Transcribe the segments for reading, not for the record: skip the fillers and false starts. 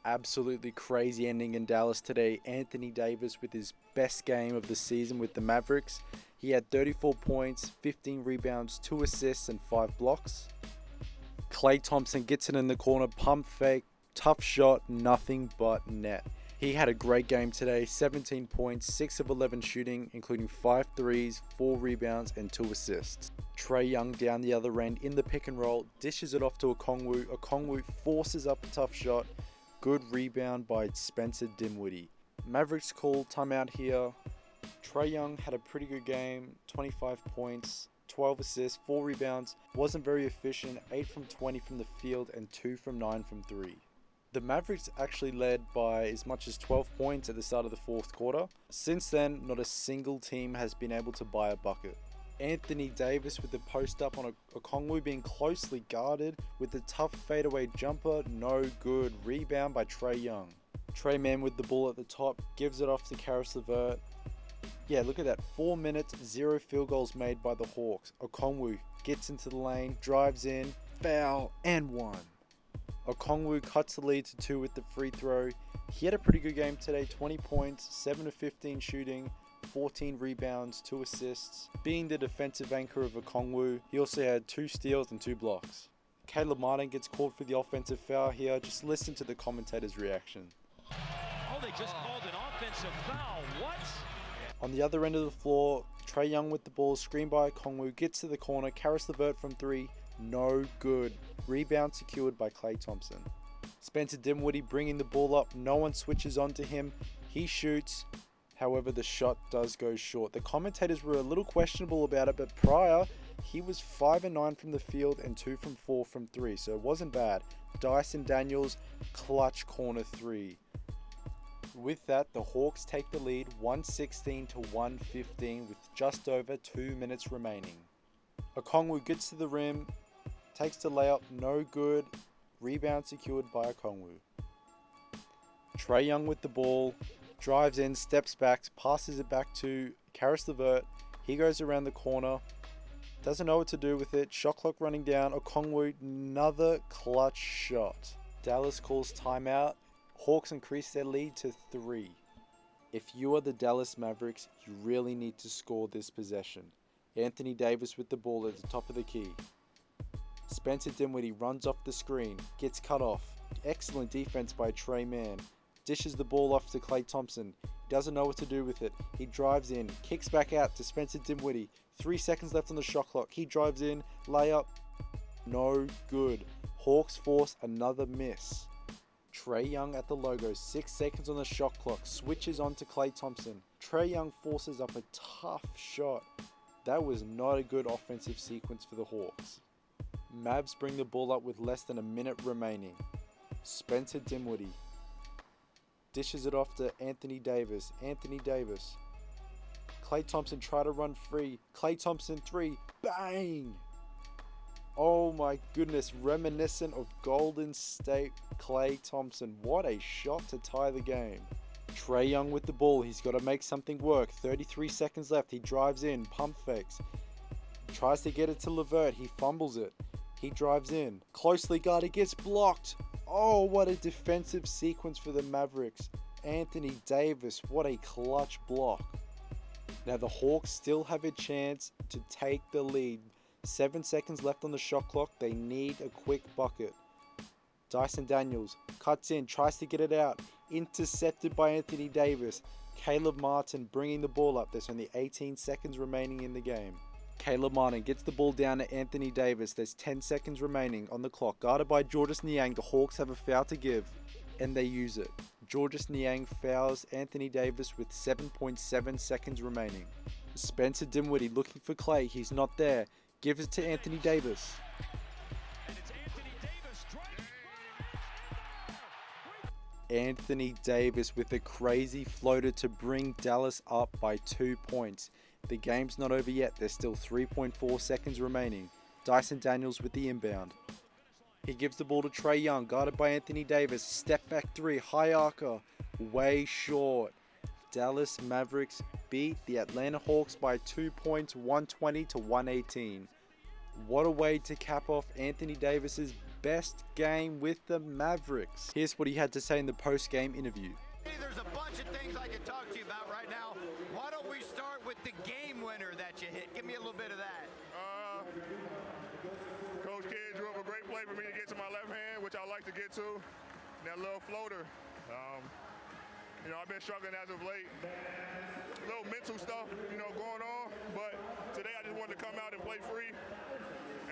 Absolutely crazy ending in Dallas today. Anthony Davis with his best game of the season with the Mavericks. He had 34 points, 15 rebounds, 2 assists and 5 blocks. Klay Thompson gets it in the corner, pump fake, tough shot, nothing but net. He had a great game today, 17 points, 6 of 11 shooting, including 5 threes, 4 rebounds and 2 assists. Trae Young down the other end in the pick and roll, dishes it off to Okongwu. Okongwu forces up a tough shot. Good rebound by Spencer Dinwiddie. Mavericks call timeout here. Trae Young had a pretty good game, 25 points, 12 assists, 4 rebounds. Wasn't very efficient, 8 from 20 from the field and 2 from 9 from 3. The Mavericks actually led by as much as 12 points at the start of the fourth quarter. Since then, not a single team has been able to buy a bucket. Anthony Davis with the post up on Okongwu being closely guarded with the tough fadeaway jumper, no good. Rebound by Trae Young. Trae Man with the ball at the top, gives it off to Karis LeVert. Yeah, look at that, 4 minutes, 0 field goals made by the Hawks. Okongwu gets into the lane, drives in, foul, and 1. Okongwu cuts the lead to 2 with the free throw. He had a pretty good game today, 20 points, 7 of 15 shooting, 14 rebounds, 2 assists. Being the defensive anchor of Okongwu, he also had 2 steals and 2 blocks. Caleb Martin gets called for the offensive foul here. Just listen to the commentator's reaction. Oh, they just called an offensive foul. What? On the other end of the floor, Trae Young with the ball, screened by Okongwu, gets to the corner. Karis LeVert from 3, no good. Rebound secured by Klay Thompson. Spencer Dinwiddie bringing the ball up. No one switches onto him. He shoots. However, the shot does go short. The commentators were a little questionable about it, but prior, he was 5 and 9 from the field and 2 from 4 from 3, so it wasn't bad. Dyson Daniels, clutch corner 3. With that, the Hawks take the lead 116 to 115 with just over 2 minutes remaining. Okongwu gets to the rim, takes the layup, no good. Rebound secured by Okongwu. Trae Young with the ball, drives in, steps back, passes it back to Karis LeVert. He goes around the corner, doesn't know what to do with it. Shot clock running down. Okongwu, another clutch shot. Dallas calls timeout. Hawks increase their lead to 3. If you are the Dallas Mavericks, you really need to score this possession. Anthony Davis with the ball at the top of the key. Spencer Dinwiddie runs off the screen, gets cut off. Excellent defense by Trae Man. Dishes the ball off to Klay Thompson. He doesn't know what to do with it. He drives in, kicks back out to Spencer Dinwiddie. 3 seconds left on the shot clock. He drives in, layup, no good. Hawks force another miss. Trae Young at the logo, 6 seconds on the shot clock, switches on to Klay Thompson. Trae Young forces up a tough shot. That was not a good offensive sequence for the Hawks. Mavs bring the ball up with less than a minute remaining. Spencer Dinwiddie dishes it off to Anthony Davis. Anthony Davis. Klay Thompson try to run free. Klay Thompson 3. Bang! Oh my goodness, reminiscent of Golden State Klay Thompson. What a shot to tie the game. Trae Young with the ball. He's got to make something work. 33 seconds left. He drives in, pump fakes. Tries to get it to LeVert. He fumbles it. He drives in. Closely guarded, gets blocked. Oh, what a defensive sequence for the Mavericks. Anthony Davis, what a clutch block. Now the Hawks still have a chance to take the lead. 7 seconds left on the shot clock. They need a quick bucket. Dyson Daniels cuts in, tries to get it out. Intercepted by Anthony Davis. Caleb Martin bringing the ball up. There's only 18 seconds remaining in the game. Caleb Martin gets the ball down to Anthony Davis. There's 10 seconds remaining on the clock. Guarded by Georges Niang. The Hawks have a foul to give, and they use it. Georges Niang fouls Anthony Davis with 7.7 seconds remaining. Spencer Dinwiddie looking for Klay. He's not there. Gives it to Anthony Davis. Anthony Davis with a crazy floater to bring Dallas up by 2 points. The game's not over yet. There's still 3.4 seconds remaining. Dyson Daniels with the inbound. He gives the ball to Trae Young, guarded by Anthony Davis. Step back 3, high archer, way short. Dallas Mavericks beat the Atlanta Hawks by 2 points, 120 to 118. What a way to cap off Anthony Davis's best game with the Mavericks. Here's what he had to say in the post-game interview. There's a bunch of things I can talk to you about right now. Why don't we start with the game winner that you hit? Give me a little bit of that. Coach Kidd drew up a great play for me to get to my left hand, which I like to get to. That little floater. I've been struggling as of late. A little mental stuff, going on. But today I just wanted to come out and play free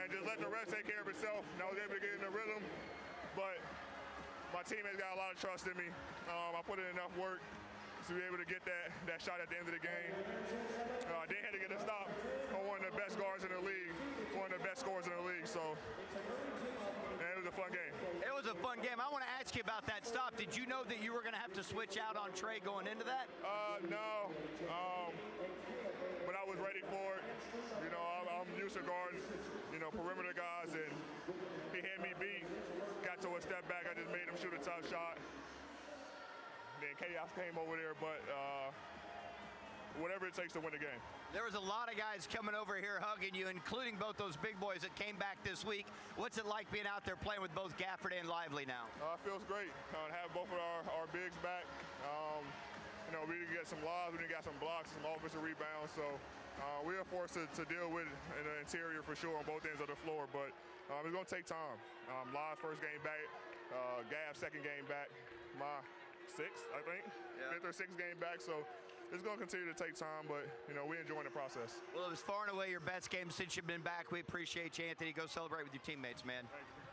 and just let the rest take care of itself. And I was able to get in the rhythm. But my teammates got a lot of trust in me. I put in enough work to be able to get that shot at the end of the game. They had to get a stop on one of the best guards in the league, one of the best scorers in the league. So, it was a fun game. It was a fun game. I want to ask you about that stop. Did you know that you were going to have to switch out on Trey going into that? No. But I was ready for it. I'm used to guarding, perimeter guys, and he had me beat. Got to a step back. I just made him shoot a tough shot. Then chaos came over there, but whatever it takes to win the game. There was a lot of guys coming over here hugging you, including both those big boys that came back this week. What's it like being out there playing with both Gafford and Lively now? It feels great to have both of our bigs back. We didn't get some lobs, we didn't get some blocks, some offensive rebounds, so we are forced to deal with in the interior for sure on both ends of the floor, but it's going to take time. Liv's first game back, Gav's second game back, my sixth, I think, fifth or sixth game back, so it's going to continue to take time, but, we're enjoying the process. Well, it was far and away your best game since you've been back. We appreciate you, Anthony. Go celebrate with your teammates, man. Thank you.